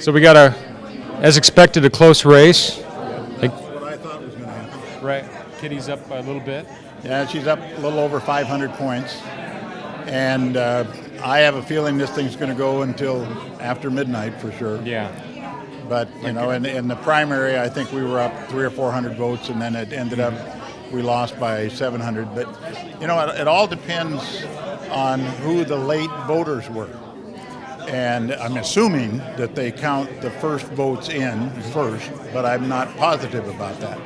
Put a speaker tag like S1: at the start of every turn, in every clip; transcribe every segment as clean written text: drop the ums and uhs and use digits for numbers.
S1: So we got as expected, a close race.
S2: That's what I thought was going to happen.
S1: Right. Kitty's up a little bit.
S2: Yeah, she's up a little over 500 points. And I have a feeling this thing's going to go until after midnight for sure.
S1: Yeah.
S2: But, in the primary, I think we were up 300 or 400 votes, and then it ended up we lost by 700. But, it all depends on who the late voters were. And I'm assuming that they count the first votes in first, but I'm not positive about that.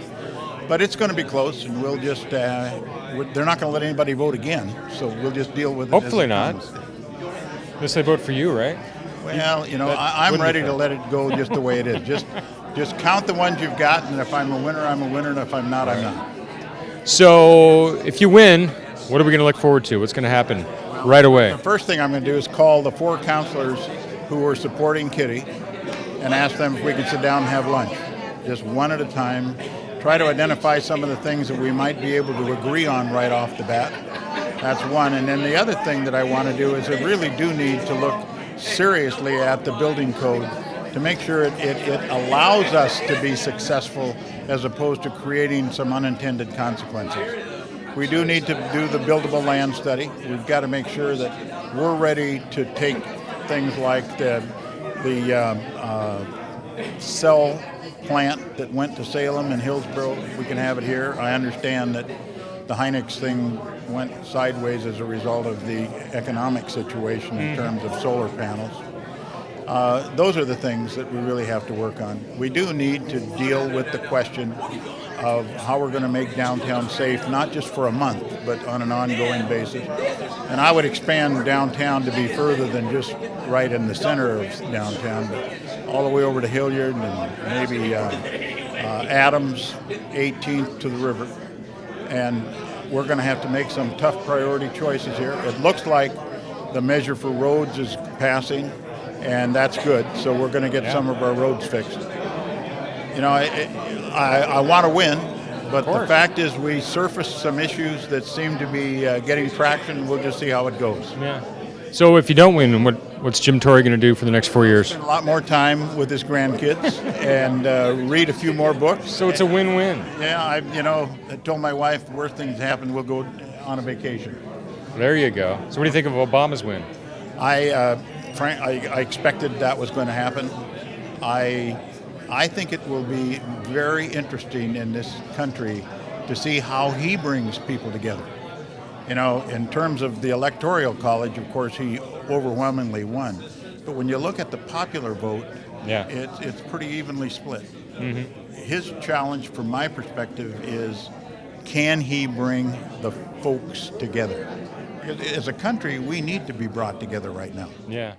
S2: But it's going to be close, and we'll just, they're not going to let anybody vote again, so we'll just deal with it.
S1: Hopefully
S2: as it
S1: not.
S2: comes.
S1: Unless they vote for you, right?
S2: Well, I'm ready to let it go just the way it is. Just count the ones you've got, and if I'm a winner, I'm a winner, and if I'm not, I'm not.
S1: So if you win, what are we going to look forward to? What's going to happen right away?
S2: The first thing I'm going to do is call the 4 counselors who are supporting Kitty and ask them if we can sit down and have lunch, just one at a time. Try to identify some of the things that we might be able to agree on right off the bat. That's one. And then the other thing that I want to do is I really do need to look seriously at the building code to make sure it allows us to be successful as opposed to creating some unintended consequences. We do need to do the buildable land study. We've got to make sure that we're ready to take things like the cell plant that went to Salem and Hillsborough. We can have it here. I understand that the Hynix thing went sideways as a result of the economic situation in terms of solar panels. Those are the things that we really have to work on. We do need to deal with the question of how we're going to make downtown safe, not just for a month, but on an ongoing basis. And I would expand downtown to be further than just right in the center of downtown, but all the way over to Hilliard and maybe Adams, 18th to the river. And we're going to have to make some tough priority choices here. It looks like the measure for roads is passing, and that's good. So we're going to get some of our roads fixed. I want to win, but the fact is we surfaced some issues that seem to be getting traction. We'll just see how it goes.
S1: Yeah. So if you don't win, what's Jim Torrey going to do for the next 4 years?
S2: Spend a lot more time with his grandkids and read a few more books.
S1: So it's a win-win.
S2: Yeah, I told my wife the worst things happen, we'll go on a vacation.
S1: There you go. So what do you think of Obama's win?
S2: I expected that was going to happen. I think it will be very interesting in this country to see how he brings people together. In terms of the Electoral College, of course, he overwhelmingly won. But when you look at the popular vote, it's pretty evenly split. Mm-hmm. His challenge, from my perspective, is can he bring the folks together? As a country, we need to be brought together right now.
S1: Yeah.